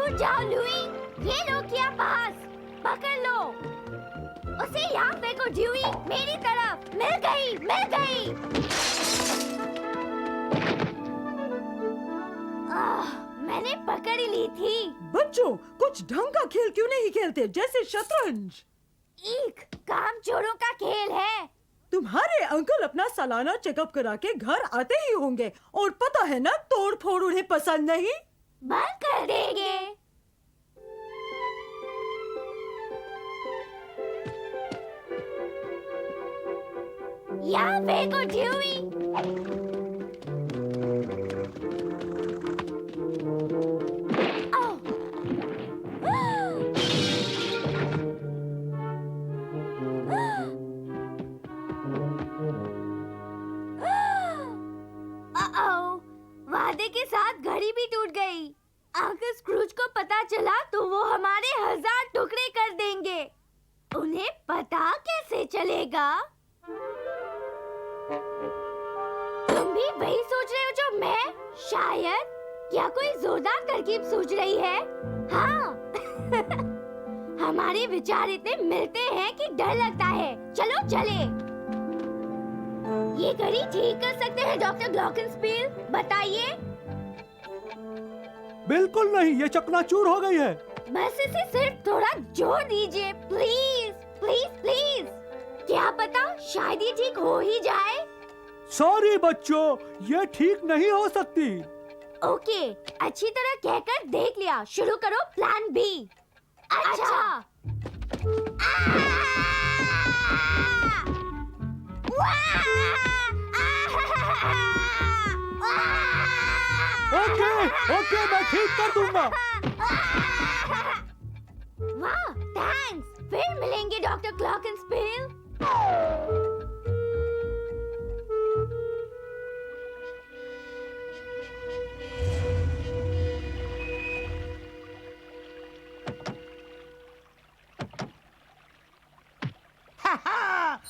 दूर जाओ लुई, ये लो किया पास, पकड़ लो उसे, यहाँ फेंको ड्यूई, मेरी तरफ। मिल गई, मिल गई। मैंने पकड़ ही ली थी। बच्चों, कुछ ढंग का खेल क्यों नहीं खेलते, जैसे शतरंज? एक काम चोरों का खेल है। तुम्हारे अंकल अपना सालाना चेकअप करा के घर आते ही होंगे, और पता है ना, तोड़ फोड़ उन्हें पसंद नहीं। बंद कर देंगे। यहाँ फेंको ड्यूई। वादे के साथ घड़ी भी टूट गई। अंकल स्क्रूज को पता चला तो वो हमारे 1000 टुकड़े कर देंगे। उन्हें पता कैसे चलेगा? तुम भी वही सोच रहे हो जो मैं? शायद क्या कोई जोरदार तरकीब सोच रही है? हाँ। हमारे विचार इतने मिलते हैं कि डर लगता है। चलो चले। ये घड़ी ठीक कर सकते हैं डॉक्टर ग्लॉकेनस्पील? बताइए। बिल्कुल नहीं, ये चकनाचूर हो गई है। बस इसे सिर्फ थोड़ा जोर दीजिए, प्लीज प्लीज प्लीज। क्या पता शायद ये ठीक हो ही जाए। सॉरी बच्चों, ये ठीक नहीं हो सकती। ओके, अच्छी तरह कहकर देख लिया। शुरू करो प्लान बी। अच्छा। ओके ओके, मैं ठीक कर दूंगा। वाह, थैंक्स। फिर मिलेंगे डॉक्टर ग्लॉकेनस्पील।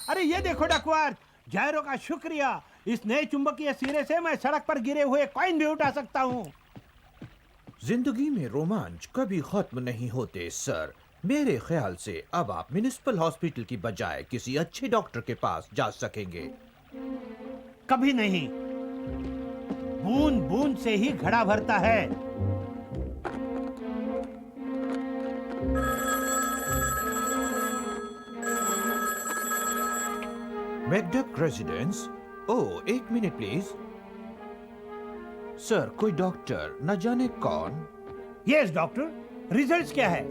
अरे ये देखो डकवर्थ, जायरो का शुक्रिया। इस नए चुंबकीय सिरे से मैं सड़क पर गिरे हुए कॉइन भी उठा सकता हूँ। जिंदगी में रोमांच कभी खत्म नहीं होते सर। मेरे ख्याल से अब आप म्युनिसिपल हॉस्पिटल की बजाय किसी अच्छे डॉक्टर के पास जा सकेंगे। कभी नहीं। बूंद बूंद से ही घड़ा भरता है। McDuck residence. ओह, एक मिनट प्लीज। सर, कोई डॉक्टर न जाने कौन। यस डॉक्टर, रिजल्ट्स क्या है?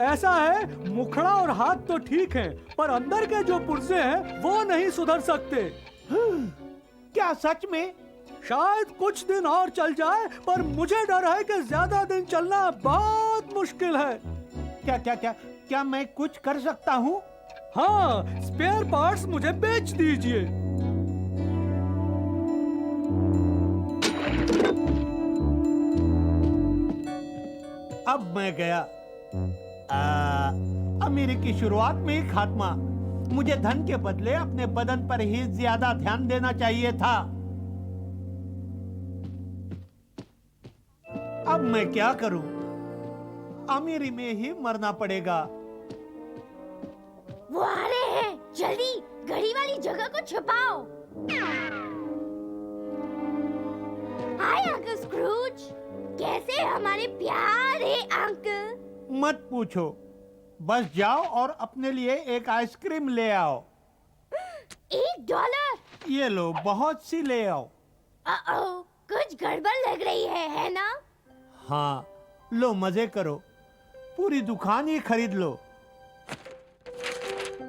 ऐसा है, मुखड़ा और हाथ तो ठीक हैं, पर अंदर के जो पुर्जे हैं वो नहीं सुधर सकते। क्या सच में? शायद कुछ दिन और चल जाए, पर मुझे डर है कि ज्यादा दिन चलना बहुत मुश्किल है। क्या क्या क्या क्या मैं कुछ कर सकता हूँ? हाँ, स्पेयर पार्ट्स मुझे बेच दीजिए। अब मैं गया। अमीरी की शुरुआत में ही खात्मा। मुझे धन के बदले अपने बदन पर ही ज्यादा ध्यान देना चाहिए था। अब मैं क्या करूं? अमीरी में ही मरना पड़ेगा। वो आ रहे हैं, जल्दी घड़ी वाली जगह को छुपाओ। हाय अंकल स्क्रूज, कैसे हमारे प्यारे अंकल? मत पूछो, बस जाओ और अपने लिए एक आइसक्रीम ले आओ। $1? ये लो, बहुत सी ले आओ। कुछ गड़बड़ लग रही है ना? हाँ, लो मजे करो, पूरी दुकान ही खरीद लो।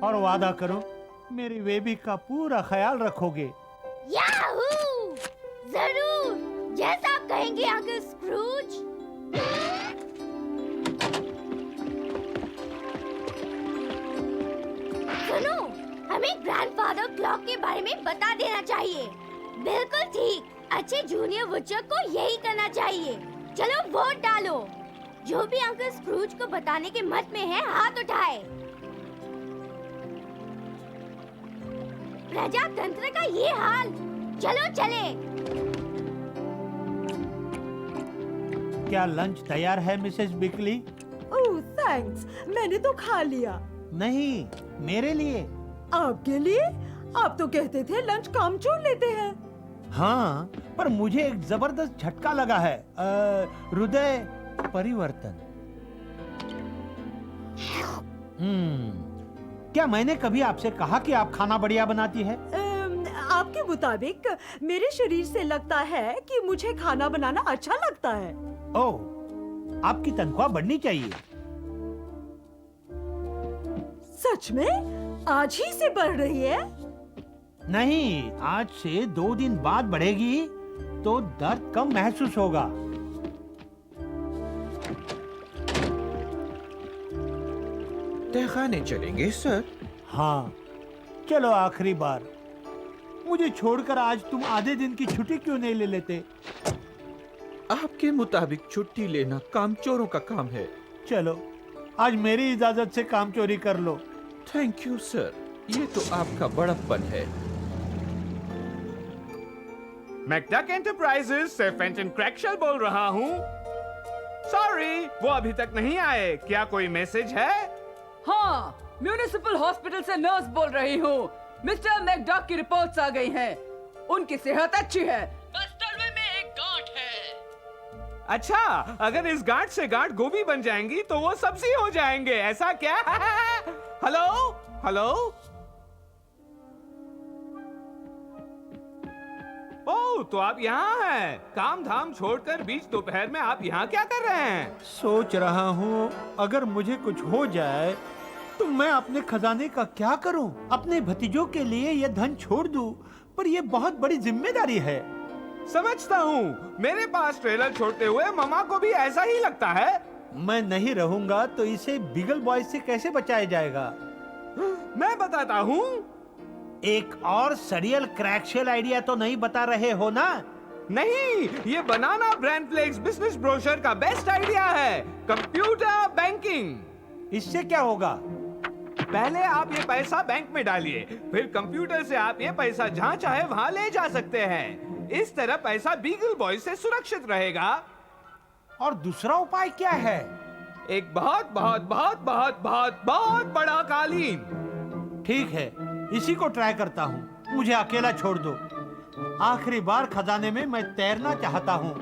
और वादा करो मेरी बेबी का पूरा ख्याल रखोगे। याहू! जरूर, जैसा आप कहेंगे अंकल स्क्रूज। सुनो, हमें ग्रैंडफादर क्लॉक के बारे में बता देना चाहिए। बिल्कुल ठीक, अच्छे जूनियर वुडचक को यही करना चाहिए। चलो वोट डालो। जो भी अंकल स्क्रूज को बताने के मत में है, हाथ उठाए। प्रजातंत्र का ये हाल। चलो चले। क्या लंच तैयार है मिसेस बिकली? ओह थैंक्स, मैंने तो खा लिया। नहीं, मेरे लिए। आपके लिए? आप तो कहते थे लंच कामचोर लेते हैं। हाँ, पर मुझे एक जबरदस्त झटका लगा है, हृदय परिवर्तन। क्या मैंने कभी आपसे कहा कि आप खाना बढ़िया बनाती है? आपके मुताबिक मेरे शरीर से लगता है कि मुझे खाना बनाना अच्छा लगता है। ओह, आपकी तनख्वाह बढ़नी चाहिए। सच में? आज ही से बढ़ रही है? नहीं, आज से 2 दिन बाद बढ़ेगी तो दर्द कम महसूस होगा। तहखाने चलेंगे सर? हाँ, चलो आखिरी बार। मुझे छोड़कर आज तुम आधे दिन की छुट्टी क्यों नहीं ले लेते? आपके मुताबिक छुट्टी लेना कामचोरों का काम है। चलो, आज मेरी इजाजत से काम चोरी कर लो। थैंक यू सर, ये तो आपका बड़प्पन है। मैकडक एंटरप्राइजेज से फेंटन क्रैकशल बोल रहा हूँ। सॉरी, वो अभी तक नहीं आए। क्या कोई मैसेज है? हाँ, म्यूनिसिपल हॉस्पिटल से नर्स बोल रही हूँ। मिस्टर मैकडॉक की रिपोर्ट्स आ गई हैं। उनकी सेहत अच्छी है, बस तलवे में एक गांठ है। अच्छा, अगर इस गांठ से गांठ गोभी बन जाएंगी तो वो सब्जी हो जाएंगे, ऐसा क्या? हेलो हेलो, ओह, तो आप यहाँ हैं। काम धाम छोड़कर बीच दोपहर में आप यहाँ क्या कर रहे हैं? सोच रहा हूँ, अगर मुझे कुछ हो जाए तो मैं अपने खजाने का क्या करूँ? अपने भतीजों के लिए यह धन छोड़ दूँ, पर यह बहुत बड़ी जिम्मेदारी है। समझता हूँ, मेरे पास ट्रेलर छोड़ते हुए मामा को भी ऐसा ही लगता है। मैं नहीं रहूंगा तो इसे बिगल बॉय से कैसे बचाया जाएगा? मैं बताता हूँ। एक और सरियल क्रैकशेल आइडिया तो नहीं बता रहे हो ना? नहीं, ये बनाना ब्रांड फ्लेक्स बिजनेस ब्रोशर का बेस्ट आइडिया है। Computer banking. इससे क्या होगा? पहले आप ये पैसा बैंक में डालिए, फिर कंप्यूटर से आप ये पैसा जहाँ चाहे वहाँ ले जा सकते हैं। इस तरह पैसा बीगल बॉय से सुरक्षित रहेगा। और दूसरा उपाय क्या है? एक बहुत बहुत बहुत बहुत बहुत बहुत बड़ा कालीन। ठीक है, इसी को ट्राई करता हूँ। मुझे अकेला छोड़ दो। आखिरी बार खजाने में मैं तैरना चाहता हूँ।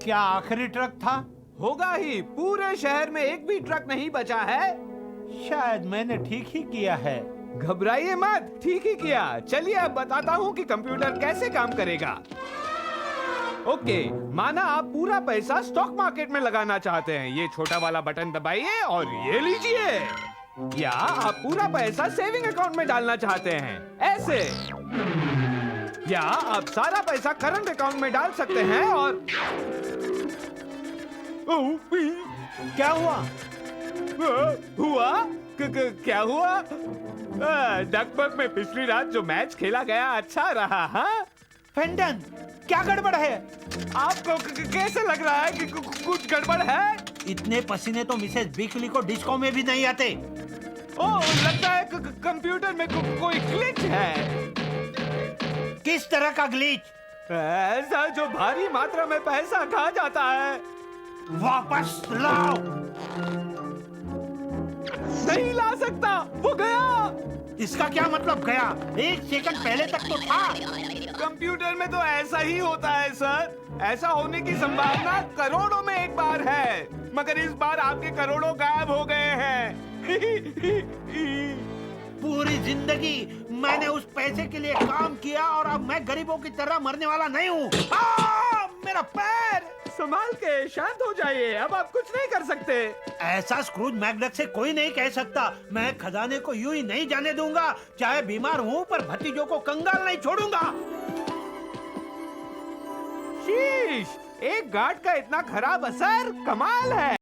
क्या आखिरी ट्रक था? होगा ही, पूरे शहर में एक भी ट्रक नहीं बचा है। शायद मैंने ठीक ही किया है। घबराइए मत, ठीक ही किया। चलिए अब बताता हूँ कि कंप्यूटर कैसे काम करेगा। ओके, माना आप पूरा पैसा स्टॉक मार्केट में लगाना चाहते हैं। ये छोटा वाला बटन दबाइए और ये लीजिए। या आप पूरा पैसा सेविंग अकाउंट में डालना चाहते हैं, ऐसे। या आप सारा पैसा करंट अकाउंट में डाल सकते हैं और क्या हुआ? हुआ? क्या हुआ? डकबग में पिछली रात जो मैच खेला गया अच्छा रहा। हाँ फेंटन, क्या गड़बड़ है? आपको कैसे लग रहा है कि कुछ गड़बड़ है? इतने पसीने तो मिसेस बिकली को डिस्को में भी नहीं आते। ओह, लगता है कंप्यूटर में कोई ग्लिच है। किस तरह का ग्लिच? ऐसा जो भारी मात्रा में पैसा खा जाता है। वापस लाओ। नहीं ला सकता, वो गया। इसका क्या मतलब गया? 1 सेकंड पहले तक तो था। कंप्यूटर में तो ऐसा ही होता है सर। ऐसा होने की संभावना करोड़ों में एक बार है, मगर इस बार आपके करोड़ों गायब हो गए हैं। पूरी जिंदगी मैंने उस पैसे के लिए काम किया और अब मैं गरीबों की तरह मरने वाला नहीं हूँ। मेरा पैर! संभाल के, शांत हो जाइए। अब आप कुछ नहीं कर सकते। ऐसा स्क्रूज मैकडक से कोई नहीं कह सकता। मैं खजाने को यूं ही नहीं जाने दूंगा। चाहे बीमार हूँ, पर भतीजों को कंगाल नहीं छोड़ूंगा। शीश, एक गार्ड का इतना खराब असर, कमाल है।